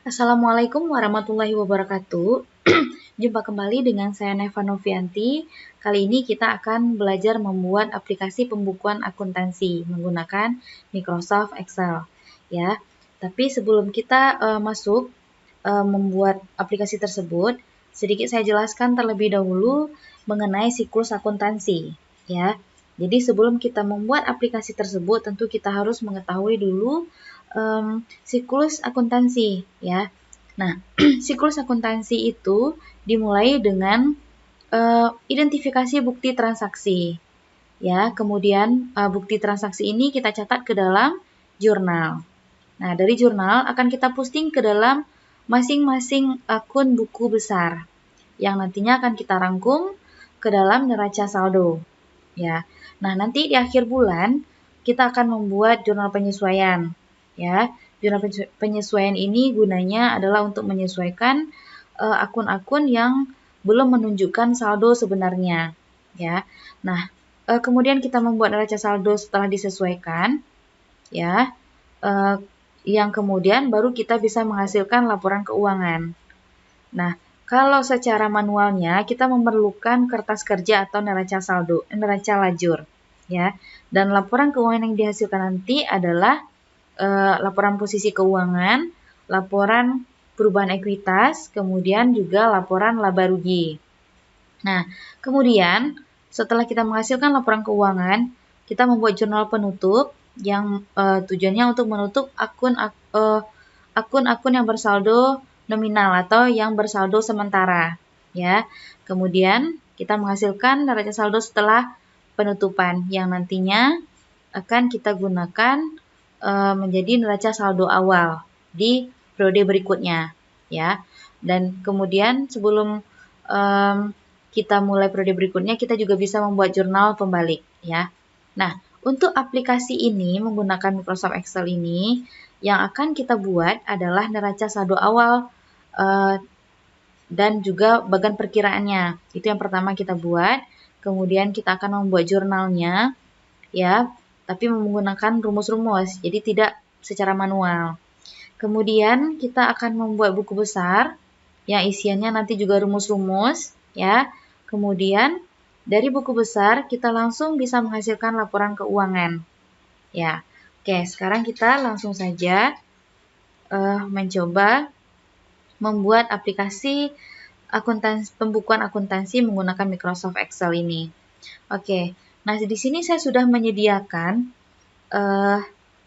Assalamualaikum warahmatullahi wabarakatuh. Jumpa kembali dengan saya Neva Novianti. Kali ini kita akan belajar membuat aplikasi pembukuan akuntansi menggunakan Microsoft Excel, ya. Tapi sebelum kita masuk membuat aplikasi tersebut, sedikit saya jelaskan terlebih dahulu mengenai siklus akuntansi, ya. Jadi sebelum kita membuat aplikasi tersebut, tentu kita harus mengetahui dulu siklus akuntansi, ya. Nah, siklus akuntansi itu dimulai dengan identifikasi bukti transaksi, ya. Kemudian bukti transaksi ini kita catat ke dalam jurnal. Nah, dari jurnal akan kita posting ke dalam masing-masing akun buku besar yang nantinya akan kita rangkum ke dalam neraca saldo, ya. Nah, nanti di akhir bulan kita akan membuat jurnal penyesuaian, ya. Jurnal penyesuaian ini gunanya adalah untuk menyesuaikan akun-akun yang belum menunjukkan saldo sebenarnya, ya. Nah, kemudian kita membuat neraca saldo setelah disesuaikan, ya. Yang kemudian baru kita bisa menghasilkan laporan keuangan. Nah, kalau secara manualnya kita memerlukan kertas kerja atau neraca saldo, neraca lajur, ya. Dan laporan keuangan yang dihasilkan nanti adalah laporan posisi keuangan, laporan perubahan ekuitas, kemudian juga laporan laba rugi. Nah, kemudian setelah kita menghasilkan laporan keuangan, kita membuat jurnal penutup yang tujuannya untuk menutup akun-akun yang bersaldo nominal atau yang bersaldo sementara, ya. Kemudian kita menghasilkan neraca saldo setelah penutupan yang nantinya akan kita gunakan menjadi neraca saldo awal di periode berikutnya, ya. Dan kemudian sebelum kita mulai periode berikutnya, kita juga bisa membuat jurnal pembalik, ya. Nah, untuk aplikasi ini menggunakan Microsoft Excel ini, yang akan kita buat adalah neraca saldo awal dan juga bagian perkiraannya. Itu yang pertama kita buat. Kemudian kita akan membuat jurnalnya, ya, tapi menggunakan rumus-rumus, jadi tidak secara manual. Kemudian kita akan membuat buku besar yang isiannya nanti juga rumus-rumus, ya. Kemudian dari buku besar kita langsung bisa menghasilkan laporan keuangan, ya. Oke, sekarang kita langsung saja mencoba membuat aplikasi pembukuan akuntansi menggunakan Microsoft Excel ini. Oke, nah di sini saya sudah menyediakan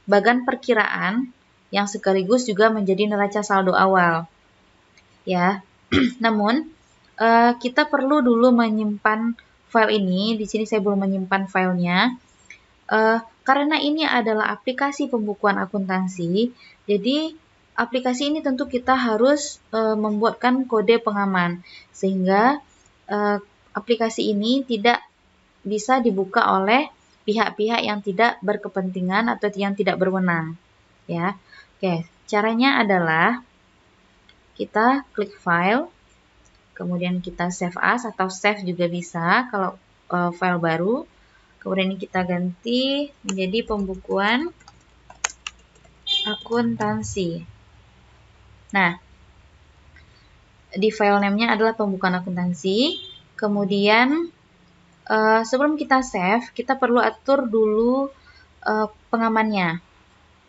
bagan perkiraan yang sekaligus juga menjadi neraca saldo awal, ya. Namun kita perlu dulu menyimpan file ini. Di sini saya belum menyimpan filenya karena ini adalah aplikasi pembukuan akuntansi. Jadi aplikasi ini tentu kita harus membuatkan kode pengaman sehingga aplikasi ini tidak bisa dibuka oleh pihak-pihak yang tidak berkepentingan atau yang tidak berwenang, ya. Oke, caranya adalah kita klik file, kemudian kita save as atau save juga bisa kalau file baru. Kemudian ini kita ganti menjadi pembukuan akuntansi. Nah, di file name-nya adalah pembukuan akuntansi. Kemudian sebelum kita save, kita perlu atur dulu pengamannya.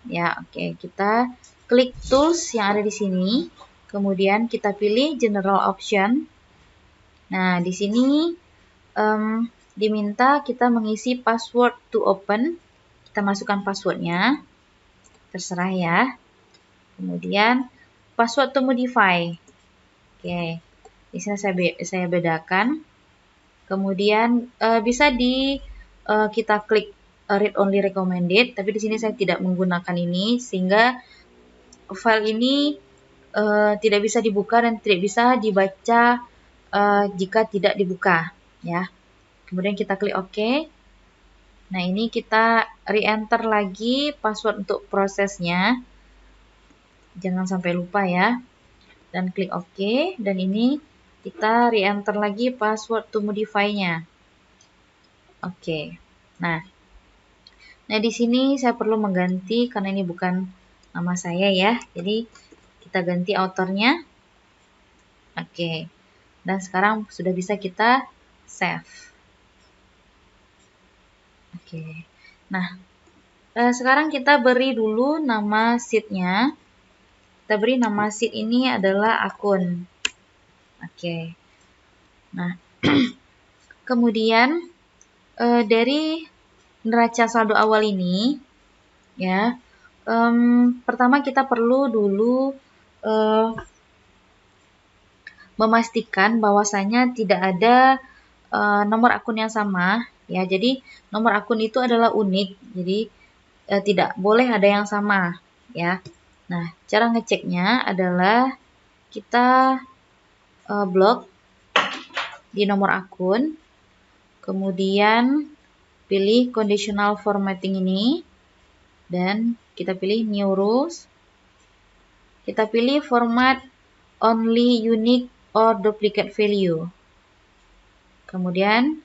Ya, oke, kita klik tools yang ada di sini. Kemudian kita pilih general option. Nah, di sini diminta kita mengisi password to open. Kita masukkan passwordnya, terserah ya. Kemudian password to modify. Oke, di sini saya bedakan. Kemudian bisa kita klik read only recommended, tapi di sini saya tidak menggunakan ini sehingga file ini tidak bisa dibuka dan tidak bisa dibaca jika tidak dibuka, ya. Kemudian kita klik OK. Nah, ini kita re-enter lagi password untuk prosesnya. Jangan sampai lupa ya. Dan klik OK. Dan ini kita re-enter lagi password to modify-nya. Oke. Nah, di sini saya perlu mengganti karena ini bukan nama saya ya. Jadi Kita ganti autornya. Oke. Dan sekarang sudah bisa kita save. Oke. Nah, sekarang kita beri dulu nama sheet-nya. Kita beri nama sheet ini adalah akun. Oke. Nah, kemudian dari neraca saldo awal ini, ya, pertama kita perlu dulu memastikan bahwasanya tidak ada nomor akun yang sama, ya. Jadi nomor akun itu adalah unik, jadi tidak boleh ada yang sama, ya. Nah, cara ngeceknya adalah kita blok di nomor akun, kemudian pilih conditional formatting ini, dan kita pilih new rules. Kita pilih format only unique or duplicate value. Kemudian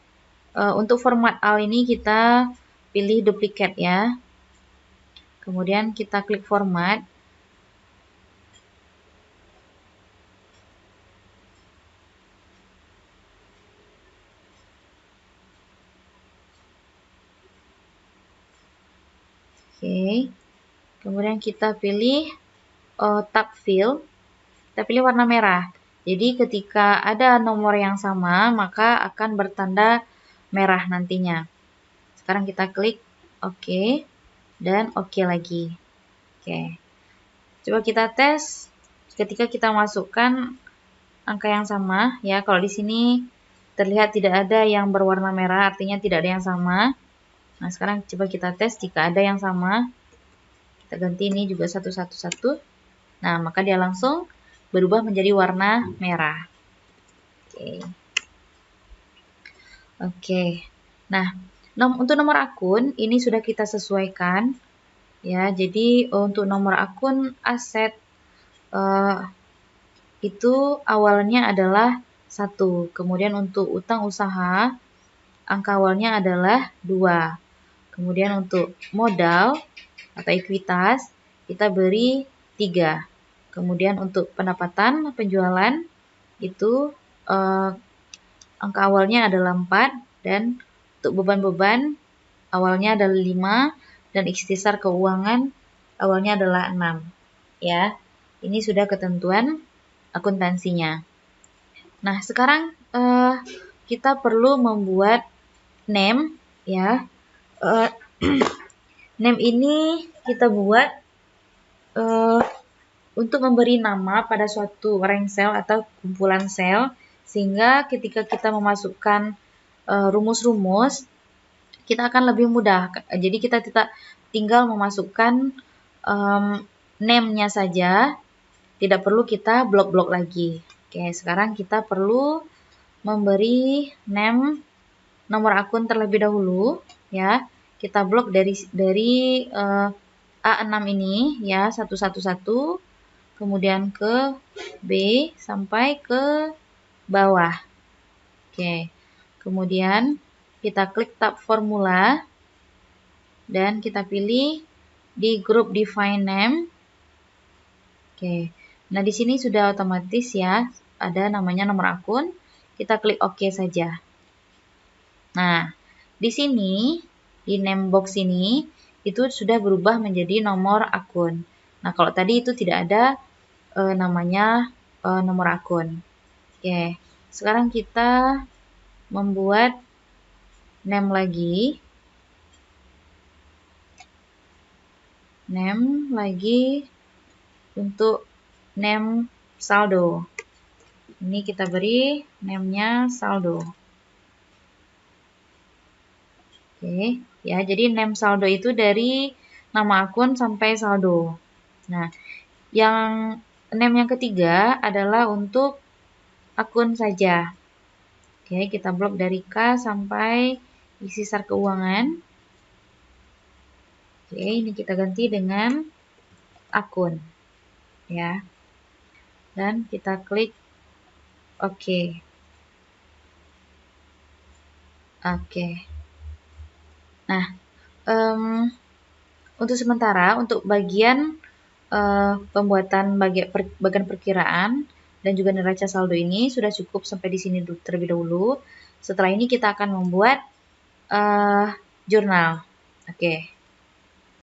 untuk format AL ini kita pilih duplicate, ya. Kemudian kita klik format. Oke. Kemudian kita pilih tab fill. Kita pilih warna merah. Jadi ketika ada nomor yang sama, maka akan bertanda merah nantinya. Sekarang kita klik OK dan OK lagi. Oke. Coba kita tes ketika kita masukkan angka yang sama, ya. Kalau di sini terlihat tidak ada yang berwarna merah, artinya tidak ada yang sama. Nah, sekarang coba kita tes jika ada yang sama. Kita ganti ini juga 111. Nah, maka dia langsung berubah menjadi warna merah. Oke. Oke. Nah, untuk nomor akun ini sudah kita sesuaikan, ya. Jadi untuk nomor akun aset itu awalnya adalah 1. Kemudian untuk utang usaha angka awalnya adalah 2. Kemudian untuk modal atau ekuitas kita beri 3. Kemudian untuk pendapatan penjualan itu angka awalnya adalah 4, dan untuk beban-beban awalnya adalah 5, dan ikhtisar keuangan awalnya adalah 6, ya. Ini sudah ketentuan akuntansinya. Nah, sekarang kita perlu membuat name, ya. Name ini kita buat untuk memberi nama pada suatu rank sel atau kumpulan sel, sehingga ketika kita memasukkan rumus-rumus, kita akan lebih mudah. Jadi kita tinggal memasukkan name-nya saja, tidak perlu kita blok-blok lagi. Oke, sekarang kita perlu memberi name nomor akun terlebih dahulu, ya. Kita blok dari A6 ini, ya, 111, kemudian ke B sampai ke bawah. Oke. Kemudian kita klik tab formula dan kita pilih di group define name. Oke. Nah, di sini sudah otomatis, ya, ada namanya nomor akun. Kita klik OK saja. Nah, di sini, di name box ini, itu sudah berubah menjadi nomor akun. Nah, kalau tadi itu tidak ada namanya nomor akun. Oke, sekarang kita membuat name lagi. Name lagi untuk name saldo. Ini kita beri name-nya saldo. Oke, ya, jadi name saldo itu dari nama akun sampai saldo. Nah, yang name yang ketiga adalah untuk akun saja. Oke, kita blok dari K sampai ikhtisar keuangan. Oke, ini kita ganti dengan akun, ya. Dan kita klik OK. Oke. Nah, untuk sementara, untuk bagian pembuatan bagian perkiraan dan juga neraca saldo ini sudah cukup sampai di sini terlebih dahulu. Setelah ini kita akan membuat jurnal. Oke.